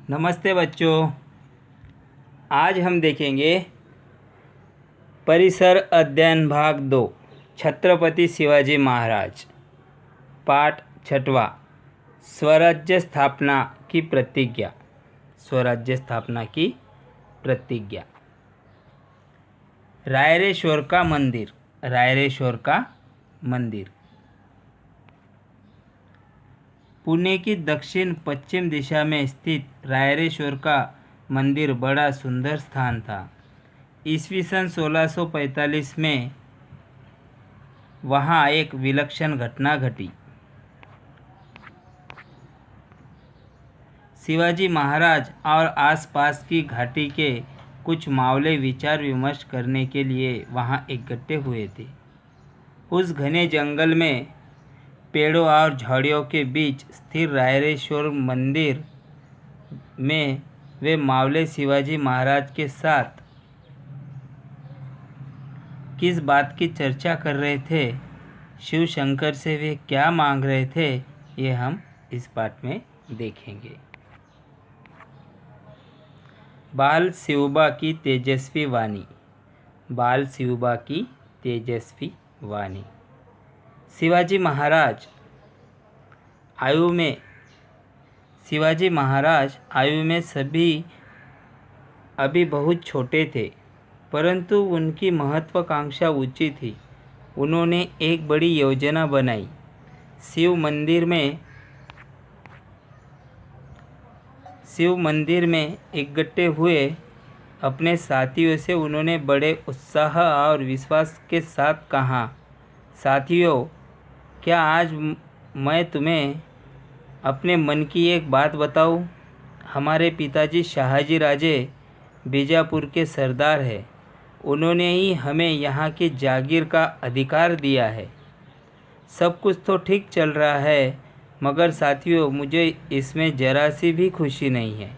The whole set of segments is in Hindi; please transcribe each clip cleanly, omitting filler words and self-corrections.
नमस्ते बच्चों। आज हम देखेंगे परिसर अध्ययन भाग 2 छत्रपति शिवाजी महाराज पाठ 6वां स्वराज्य स्थापना की प्रतिज्ञा। स्वराज्य स्थापना की प्रतिज्ञा। रायरेश्वर का मंदिर। रायरेश्वर का मंदिर पुणे की दक्षिण पश्चिम दिशा में स्थित रायरेश्वर का मंदिर बड़ा सुंदर स्थान था। ईस्वी सन 1645 में वहाँ एक विलक्षण घटना घटी। शिवाजी महाराज और आसपास की घाटी के कुछ मावले विचार विमर्श करने के लिए वहाँ इकट्ठे हुए थे। उस घने जंगल में पेड़ों और झाड़ियों के बीच स्थिर रायरेश्वर मंदिर में वे मावले शिवाजी महाराज के साथ किस बात की चर्चा कर रहे थे, शिव शंकर से वे क्या मांग रहे थे, ये हम इस पाठ में देखेंगे। बाल शिवबा की तेजस्वी वाणी। बाल शिवबा की तेजस्वी वाणी। शिवाजी महाराज आयु में सभी अभी बहुत छोटे थे, परंतु उनकी महत्वाकांक्षा ऊंची थी। उन्होंने एक बड़ी योजना बनाई। शिव मंदिर में इकट्ठे हुए अपने साथियों से उन्होंने बड़े उत्साह और विश्वास के साथ कहा, साथियों, क्या आज मैं तुम्हें अपने मन की एक बात बताऊं? हमारे पिताजी शाहजी राजे बीजापुर के सरदार हैं। उन्होंने ही हमें यहाँ की जागीर का अधिकार दिया है। सब कुछ तो ठीक चल रहा है, मगर साथियों, मुझे इसमें जरा सी भी खुशी नहीं है।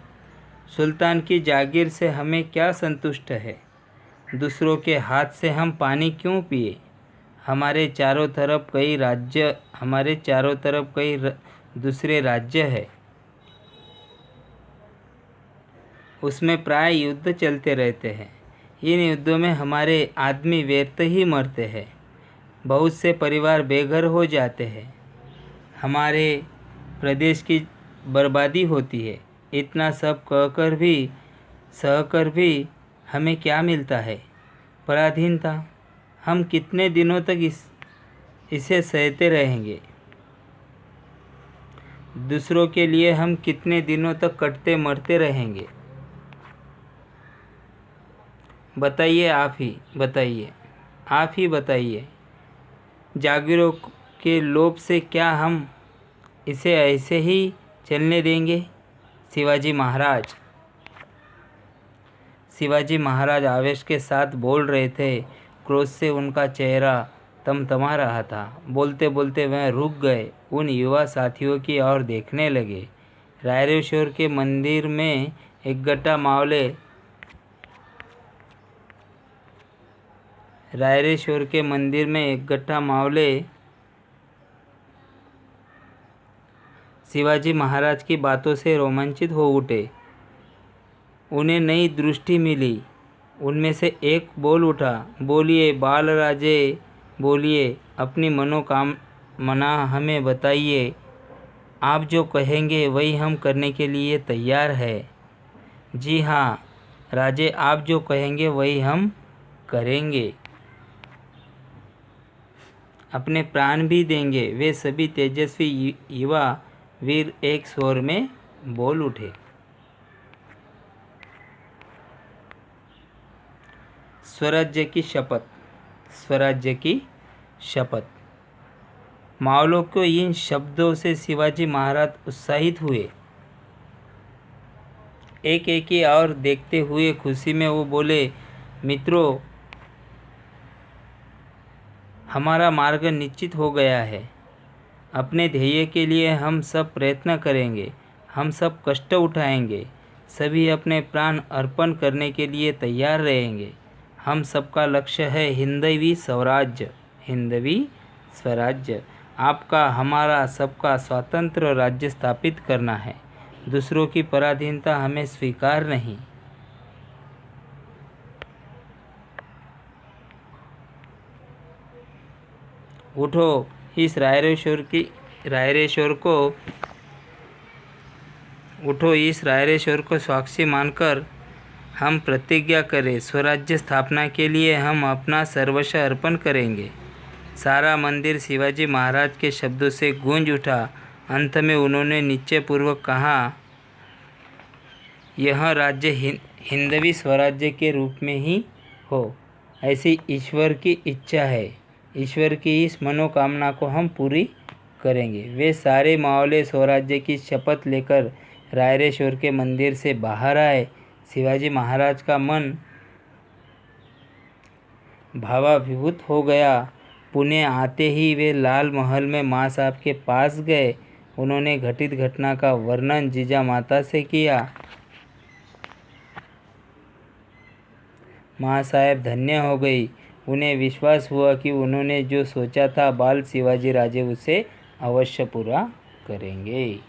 सुल्तान की जागीर से हमें क्या संतुष्ट है? दूसरों के हाथ से हम पानी क्यों पिए? हमारे चारों तरफ कई दूसरे राज्य है। उसमें प्राय युद्ध चलते रहते हैं। इन युद्धों में हमारे आदमी व्यर्थ ही मरते हैं। बहुत से परिवार बेघर हो जाते हैं। हमारे प्रदेश की बर्बादी होती है। इतना सब सहकर भी हमें क्या मिलता है? पराधीनता। हम कितने दिनों तक इसे सहते रहेंगे? दूसरों के लिए हम कितने दिनों तक कटते मरते रहेंगे? बताइए, आप ही बताइए। जागीरों के लोभ से क्या हम इसे ऐसे ही चलने देंगे? शिवाजी महाराज आवेश के साथ बोल रहे थे। क्रोध से उनका चेहरा तमतमा रहा था। बोलते बोलते वह रुक गए। उन युवा साथियों की ओर देखने लगे। रायरेश्वर के मंदिर में इकट्ठा मावले शिवाजी महाराज की बातों से रोमांचित हो उठे। उन्हें नई दृष्टि मिली। उनमें से एक बोल उठा, बोलिए बालराजे, बोलिए, अपनी मनोकामना हमें बताइए। आप जो कहेंगे वही हम करने के लिए तैयार है। जी हाँ राजे, आप जो कहेंगे वही हम करेंगे। अपने प्राण भी देंगे। वे सभी तेजस्वी युवा वीर एक स्वर में बोल उठे। स्वराज्य की शपथ। मावलों को इन शब्दों से शिवाजी महाराज उत्साहित हुए। एक ही और देखते हुए खुशी में वो बोले, मित्रों, हमारा मार्ग निश्चित हो गया है। अपने ध्येय के लिए हम सब प्रयत्न करेंगे। हम सब कष्ट उठाएंगे। सभी अपने प्राण अर्पण करने के लिए तैयार रहेंगे। हम सबका लक्ष्य है हिंदवी स्वराज्य। आपका, हमारा, सबका स्वतंत्र राज्य स्थापित करना है। दूसरों की पराधीनता हमें स्वीकार नहीं। उठो, इस रायरेश्वर को साक्षी मानकर हम प्रतिज्ञा करें, स्वराज्य स्थापना के लिए हम अपना सर्वस्व अर्पण करेंगे। सारा मंदिर शिवाजी महाराज के शब्दों से गूंज उठा। अंत में उन्होंने निश्चयपूर्वक कहा, यह राज्य हिंदवी स्वराज्य के रूप में ही हो, ऐसी ईश्वर की इच्छा है। ईश्वर की इस मनोकामना को हम पूरी करेंगे। वे सारे मावले स्वराज्य की शपथ लेकर रायरेश्वर के मंदिर से बाहर आए। शिवाजी महाराज का मन भावाभिभूत हो गया। पुणे आते ही वे लाल महल में माँ साहब के पास गए। उन्होंने घटित घटना का वर्णन जीजा माता से किया। माँ साहब धन्य हो गई। उन्हें विश्वास हुआ कि उन्होंने जो सोचा था बाल शिवाजी राजे उसे अवश्य पूरा करेंगे।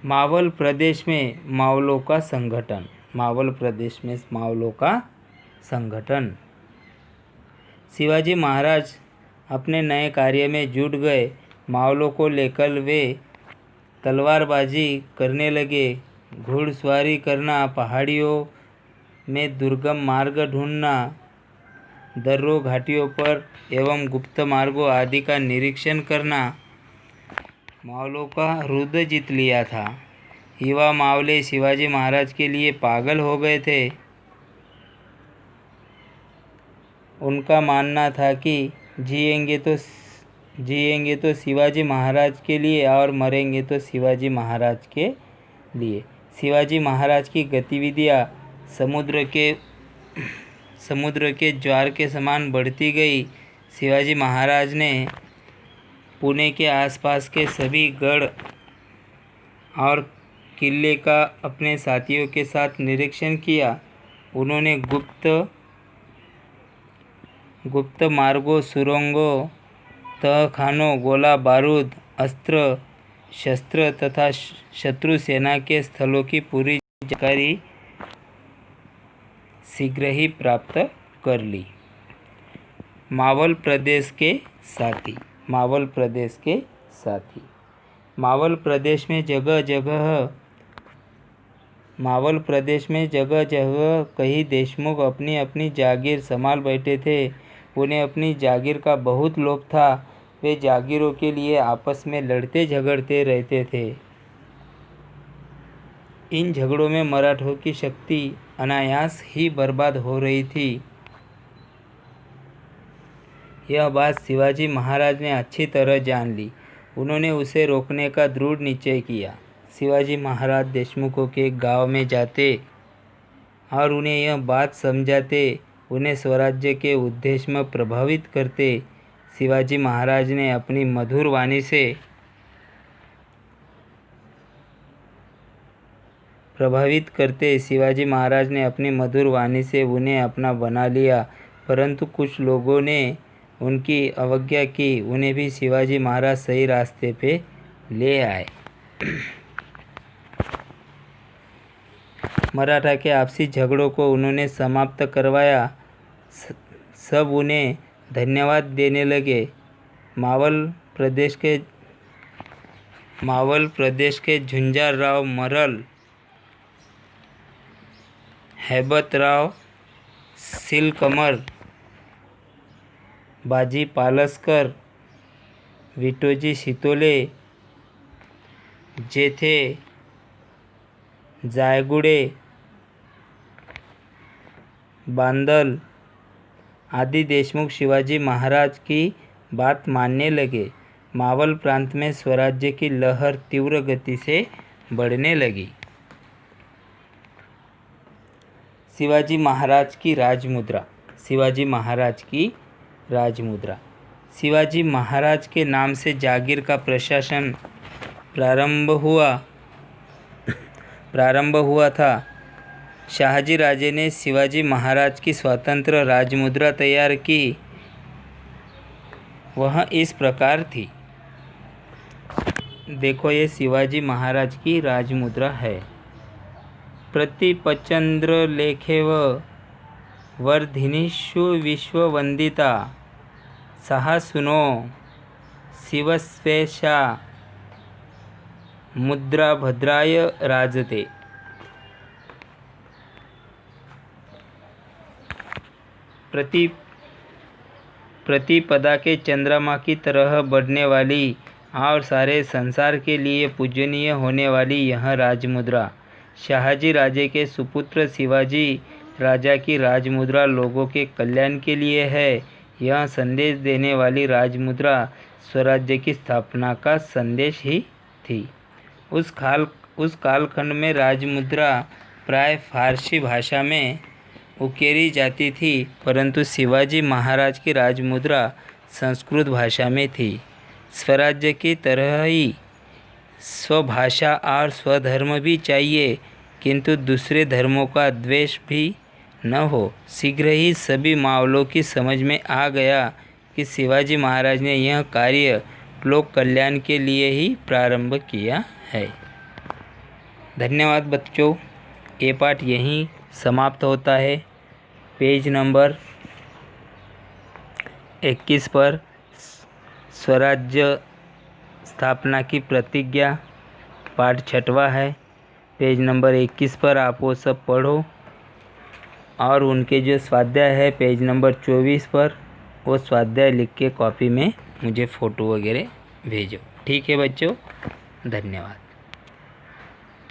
मावल प्रदेश में मावलों का संगठन। मावल प्रदेश में मावलों का संगठन। शिवाजी महाराज अपने नए कार्य में जुट गए। मावलों को लेकर वे तलवारबाजी करने लगे, घुड़सवारी करना, पहाड़ियों में दुर्गम मार्ग ढूंढना, दर्रों घाटियों पर एवं गुप्त मार्गों आदि का निरीक्षण करना मावलों का हृदय जीत लिया था। युवा मावले शिवाजी महाराज के लिए पागल हो गए थे। उनका मानना था कि जिएंगे तो शिवाजी महाराज के लिए और मरेंगे तो शिवाजी महाराज के लिए। शिवाजी महाराज की गतिविधियाँ समुद्र के ज्वार के समान बढ़ती गई। शिवाजी महाराज ने पुणे के आसपास के सभी गढ़ और किले का अपने साथियों के साथ निरीक्षण किया। उन्होंने गुप्त मार्गों, सुरंगों, तहखानों, गोला बारूद, अस्त्र शस्त्र तथा शत्रु सेना के स्थलों की पूरी जानकारी शीघ्र ही प्राप्त कर ली। मावल प्रदेश के साथी। मावल प्रदेश के साथी। मावल प्रदेश में जगह जगह कई देशमुख अपनी अपनी जागीर संभाल बैठे थे। उन्हें अपनी जागीर का बहुत लोभ था। वे जागीरों के लिए आपस में लड़ते झगड़ते रहते थे। इन झगड़ों में मराठों की शक्ति अनायास ही बर्बाद हो रही थी। यह बात शिवाजी महाराज ने अच्छी तरह जान ली। उन्होंने उसे रोकने का दृढ़ निश्चय किया। शिवाजी महाराज देशमुखों के गांव में जाते और उन्हें यह बात समझाते, उन्हें स्वराज्य के उद्देश्य में प्रभावित करते। शिवाजी महाराज ने अपनी मधुर वाणी से उन्हें अपना बना लिया। परंतु कुछ लोगों ने उनकी अवज्ञा की। उन्हें भी शिवाजी महाराज सही रास्ते पे ले आए। मराठा के आपसी झगड़ों को उन्होंने समाप्त करवाया। सब उन्हें धन्यवाद देने लगे। मावल प्रदेश के झुंझारराव मरल, हैबतराव सिलकमर, बाजी पालसकर, विटोजी शितोले, जेथे जायगुड़े, बांदल आदि देशमुख शिवाजी महाराज की बात मानने लगे। मावल प्रांत में स्वराज्य की लहर तीव्र गति से बढ़ने लगी। शिवाजी महाराज की राजमुद्रा। शिवाजी महाराज की राजमुद्रा। शिवाजी महाराज के नाम से जागीर का प्रशासन प्रारंभ हुआ था। शाहजी राजे ने शिवाजी महाराज की स्वतंत्र राजमुद्रा तैयार की। वह इस प्रकार थी। देखो ये शिवाजी महाराज की राजमुद्रा है। प्रतिपचंद्र लेखेव वर्धिनीषु विश्ववंदिता सहा सुनो शिवस्वेशा मुद्रा भद्राय राजते। प्रतिपदा के चंद्रमा की तरह बढ़ने वाली और सारे संसार के लिए पूजनीय होने वाली यह राजमुद्रा शाहजी राजे के सुपुत्र शिवाजी राजा की राजमुद्रा लोगों के कल्याण के लिए है। यह संदेश देने वाली राजमुद्रा स्वराज्य की स्थापना का संदेश ही थी। उस कालखंड में राजमुद्रा प्राय फारसी भाषा में उकेरी जाती थी, परंतु शिवाजी महाराज की राजमुद्रा संस्कृत भाषा में थी। स्वराज्य की तरह ही स्वभाषा और स्वधर्म भी चाहिए, किंतु दूसरे धर्मों का द्वेष भी न हो। शीघ्र ही सभी मावलों की समझ में आ गया कि शिवाजी महाराज ने यह कार्य लोक कल्याण के लिए ही प्रारंभ किया है। धन्यवाद बच्चों। ये पाठ यहीं समाप्त होता है। पेज नंबर 21 पर स्वराज्य स्थापना की प्रतिज्ञा पाठ 6वां है। पेज नंबर 21 पर आप वो सब पढ़ो और उनके जो स्वाध्याय है पेज नंबर 24 पर वो स्वाध्याय लिख के कॉपी में मुझे फ़ोटो वगैरह भेजो। ठीक है बच्चों, धन्यवाद।